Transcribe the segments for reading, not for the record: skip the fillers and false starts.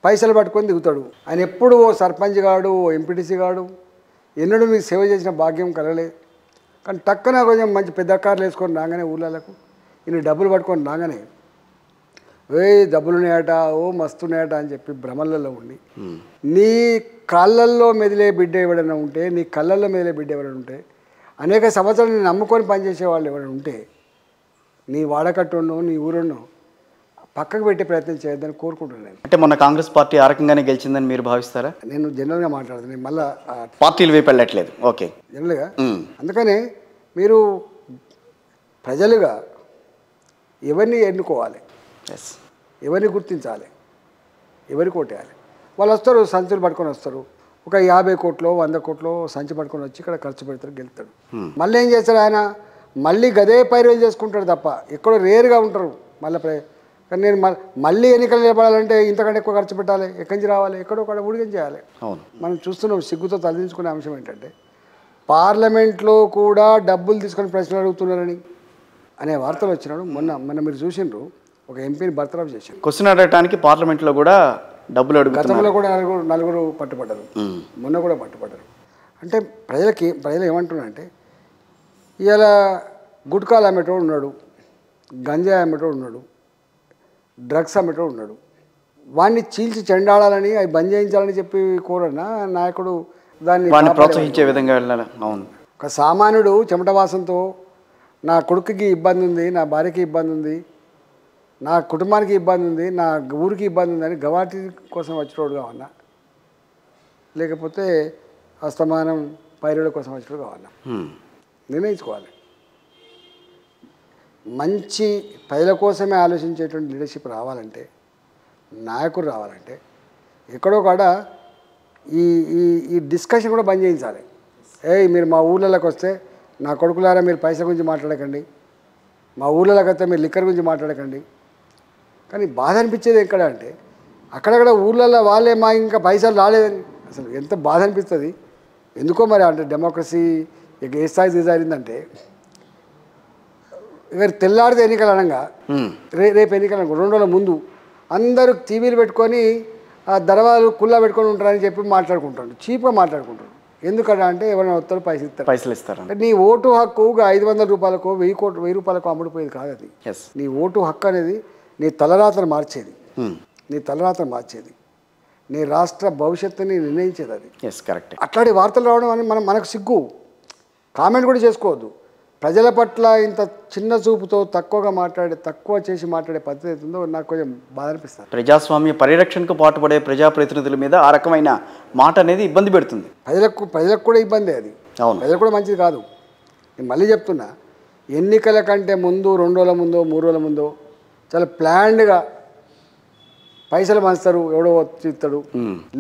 పైసలు పట్టుకొని దిగుతాడు. ఆయన ఎప్పుడు ఓ సర్పంచ్ గాడు, ఓ ఎంపీటీసీ గాడు, ఎన్నడూ మీకు సేవ చేసిన భాగ్యం కలగలేదు. కానీ టక్కన కొంచెం మంచి పెద్ద కార్లు వేసుకొని రాగానే ఊళ్ళకు ఈయన డబ్బులు పట్టుకొని రాగానే డబ్బులు ఉన్నాయట, ఓ మస్తున్నాయట అని చెప్పి భ్రమలలో ఉండి నీ కాళ్ళల్లో మెదిలే బిడ్డ ఎవడైనా ఉంటే, నీ కళ్ళల్లో మెదిలే బిడ్డ ఎవరైనా ఉంటే, అనేక సంవత్సరాలు నేను నమ్ముకొని పనిచేసే వాళ్ళు ఎవరైనా ఉంటే, నీ వాడకట్టును నీ ఊరును పక్కకు పెట్టే ప్రయత్నం చేయొద్దని కోరుకుంటున్నాను. అంటే మొన్న కాంగ్రెస్ పార్టీ ఆ రకంగానే గెలిచిందని మీరు భావిస్తారా? నేను జనరల్గా మాట్లాడుతున్నాను, నేను మళ్ళీ పార్టీలు వైపు వెళ్ళట్లేదు. ఓకే, జనరల్గా. అందుకనే మీరు ప్రజలుగా ఎవరిని ఎన్నుకోవాలి, ఎవరిని గుర్తించాలి, ఎవరికి ఓటేయాలి. వాళ్ళు వస్తారు, సంచులు పట్టుకొని వస్తారు, ఒక 50 కోట్లు 100 కోట్లు సంచి పట్టుకొని వచ్చి ఇక్కడ ఖర్చు పెడతారు, గెలుతాడు. మళ్ళీ ఏం చేస్తాడు ఆయన? మళ్ళీ గదే పైరువేలు చేసుకుంటాడు తప్ప ఎక్కడో రేరుగా ఉంటారు. కానీ నేను మళ్ళీ ఎన్నికలు నిలబడాలంటే ఇంతకంటే ఎక్కువ ఖర్చు పెట్టాలి, ఎక్కడి నుంచి రావాలి, ఎక్కడో ఒక ఊడిగం చేయాలి. మనం చూస్తున్నాం. సిగ్గుతో తలదించుకునే అంశం ఏంటంటే పార్లమెంట్లో కూడా డబ్బులు తీసుకొని ప్రశ్నలు అడుగుతున్నారని అనే వార్తలు వచ్చినాడు. మొన్న మీరు చూసిండ్రు, ఒక ఎంపీని బర్తరఫ్ చేశారు. క్వశ్చన్ అడగటానికి పార్లమెంట్లో కూడా డబ్బులు అడుగుతున్నారు. గతంలో కూడా నలుగురు పట్టుబడ్డారు, మొన్న కూడా పట్టుబడ్డారు. అంటే ప్రజలు ఏమంటున్నారంటే, ఇవాళ గుట్కాలు అమ్మేటోడు ఉన్నాడు, గంజాయి అమ్మేటోడు ఉన్నాడు, డ్రగ్స్ అమ్మేటోడు ఉన్నాడు. వాడిని చీల్చి చెండాడాలని, అవి బంద్ చేయించాలని చెప్పి కోరన్నా నాయకుడు దాన్ని ప్రోత్సహించే విధంగా వెళ్ళాలి. అవును. ఒక సామాన్యుడు చెమట వాసనతో నా కొడుకుకి ఇబ్బంది ఉంది, నా భార్యకి ఇబ్బంది ఉంది, నా కుటుంబానికి ఇబ్బంది ఉంది, నా ఊరికి ఇబ్బంది ఉందని గవాటి కోసం వచ్చేటోడు కావన్నా, లేకపోతే అస్తమానం పైరుల కోసం వచ్చేటోడు కావన్నా నిర్ణయించుకోవాలి. మంచి ప్రజల కోసమే ఆలోచించేటువంటి లీడర్షిప్ రావాలంటే, నాయకుడు రావాలంటే ఎక్కడో కాడ ఈ ఈ డిస్కషన్ కూడా బంద్ చేయించాలి. మీరు మా ఊళ్ళలోకి వస్తే నా కొడుకులారా మీరు పైసల గురించి మాట్లాడకండి, మా ఊళ్ళలోకి వస్తే మీరు లిక్కర్ గురించి మాట్లాడకండి. కానీ బాధ అనిపించేది ఎక్కడ అంటే, అక్కడక్కడ ఊళ్ళల్లో వాళ్ళే మా ఇంకా పైసలు రాలేదని అసలు ఎంత బాధ అనిపిస్తుంది. ఎందుకో మరి అంటే డెమోక్రసీ ఇక ఏ స్థాయి దిగజారిందంటే, ఇక తెల్లారితే ఎన్నికలు అనగా రేపు ఎన్నికలు అనుకో 2 రోజుల ముందు అందరూ టీవీలు పెట్టుకొని దర్వాలు కుల్లా పెట్టుకొని ఉంటారని చెప్పి మాట్లాడుకుంటాడు, చీప్గా మాట్లాడుకుంటాడు. ఎందుకంటే అంటే ఎవరైనా వస్తారు, పైసలు ఇస్తారు. అంటే నీ ఓటు హక్కు 500 రూపాయలకు 1000 రూపాయలకు అమ్ముడిపోయేది కాదు అది. నీ ఓటు హక్కు అనేది నీ తలరాతను మార్చేది, నీ తలరాతను మార్చేది, నీ రాష్ట్ర భవిష్యత్తుని నిర్ణయించేది అది. కరెక్ట్. అట్లాంటి వార్తలు రావడం అని మనకు సిగ్గు. కామెంట్ కూడా చేసుకోవద్దు. ప్రజల పట్ల ఇంత చిన్న చూపుతో తక్కువ చేసి మాట్లాడే పద్ధతి అవుతుందో నాకు కొంచెం బాధ అనిపిస్తుంది. ప్రజాస్వామ్య పరిరక్షణకు పాటుపడే ప్రజాప్రతినిధుల మీద ఆ రకమైన మాట అనేది ఇబ్బంది పెడుతుంది. ప్రజలకు కూడా ఇబ్బంది అది. ప్రజలకు కూడా మంచిది కాదు. నేను మళ్ళీ చెప్తున్నా, ఎన్నికల కంటే ముందు 2 రోజుల ముందో 3 రోజుల ముందో చాలా ప్లాన్డ్గా పైసలు పంచుతారు, ఎవడో ఇస్తాడు,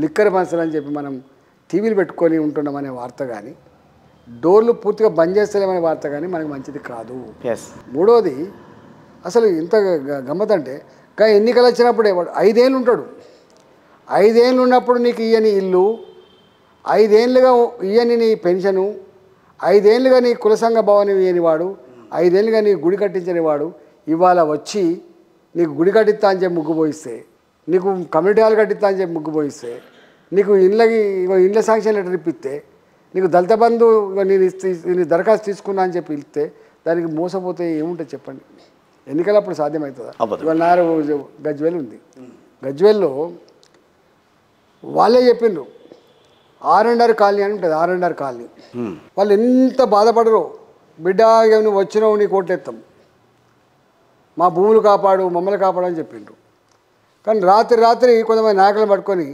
లిక్కర్ పంచుతారని చెప్పి మనం టీవీలు పెట్టుకొని ఉంటున్నామనే వార్త కానీ, డోర్లు పూర్తిగా బంద్ చేస్తలేమనే వార్త కానీ మనకు మంచిది కాదు. మూడోది, అసలు ఇంత గమ్మత్ అంటే ఎన్నికలు వచ్చినప్పుడే 5 ఏళ్ళు ఉంటాడు. 5 ఏళ్ళు ఉన్నప్పుడు నీకు ఇయ్యని ఇల్లు, 5 ఏళ్ళుగా ఇయ్యని నీ పెన్షను, 5 ఏళ్ళుగా నీ కులసంఘ భవనం ఇయ్యని వాడు, 5 ఏళ్ళుగా నీ గుడి కట్టించని వాడు ఇవాళ వచ్చి నీకు గుడి కట్టిస్తా అని చెప్పి ముగ్గు పోయిస్తే, నీకు కమ్యూనిటీ హాల్ కట్టిస్తా అని చెప్పి ముగ్గు పోయిస్తే, నీకు ఇండ్ల శాంక్షన్ లెటర్ ఇప్పిస్తే, నీకు దళిత బంధు నేను దరఖాస్తు తీసుకున్నా అని చెప్పి ఇస్తే, దానికి మోసపోతే ఏముంటుంది చెప్పండి? ఎన్నికలప్పుడు సాధ్యమవుతుందా? ఇవాళ నారు గజ్వేల్ ఉంది, గజ్వేల్లో వాళ్ళే చెప్పిండ్రు R&R కాలనీ అని ఉంటుంది. R&R కాలనీ వాళ్ళు ఎంత బాధపడరు, బిడ్డ నువ్వు వచ్చినావు నీ కోట్లెత్తాం, మా భూములు కాపాడు, మమ్మల్ని కాపాడు అని చెప్పిండ్రు. కానీ రాత్రి కొంతమంది నాయకులను పట్టుకొని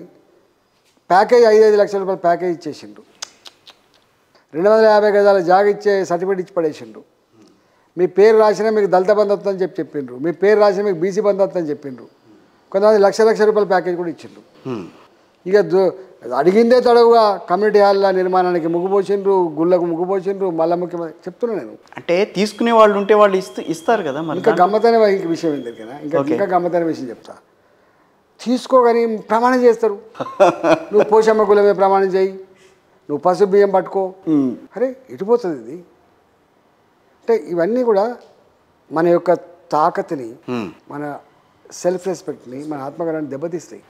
ప్యాకేజ్ 5 లక్షల రూపాయల ప్యాకేజ్ ఇచ్చేసిండ్రు. 250 గజాల జాగ ఇచ్చే సర్టిఫికేట్ ఇచ్చి పడేసిండ్రు. మీ పేరు రాసినా మీకు దళిత బంధు వస్తుందని చెప్పిండ్రు, మీ పేరు రాసినా మీకు బీసీ బంధు వస్తుందని చెప్పిండ్రు. కొంతమంది లక్ష రూపాయల ప్యాకేజ్ కూడా ఇచ్చిండ్రు. ఇక అడిగిందే తడవుగా కమ్యూనిటీ హాల్ల నిర్మాణానికి ముగ్గుపోసిండ్రు, గుళ్ళకు ముగ్గుపోసిండ్రు. మళ్ళీ ముఖ్యమంత్రి చెప్తున్నా నేను, అంటే తీసుకునే వాళ్ళు ఉంటే వాళ్ళు ఇస్తారు కదా. ఇంకా గమ్మతైన విషయం ఏంటంటే, ఇంకా గమ్మతైన విషయం చెప్తా. తీసుకోగాని ప్రమాణం చేస్తారు. నువ్వు పోషమ్మ కులమే ప్రమాణం చేయి, నువ్వు పసుపు బియ్యం పట్టుకో. అరే ఎటుపోతుంది ఇది? అంటే ఇవన్నీ కూడా మన యొక్క తాకత్ని, మన సెల్ఫ్ రెస్పెక్ట్ని, మన ఆత్మగౌరవాన్ని దెబ్బతీస్తాయి.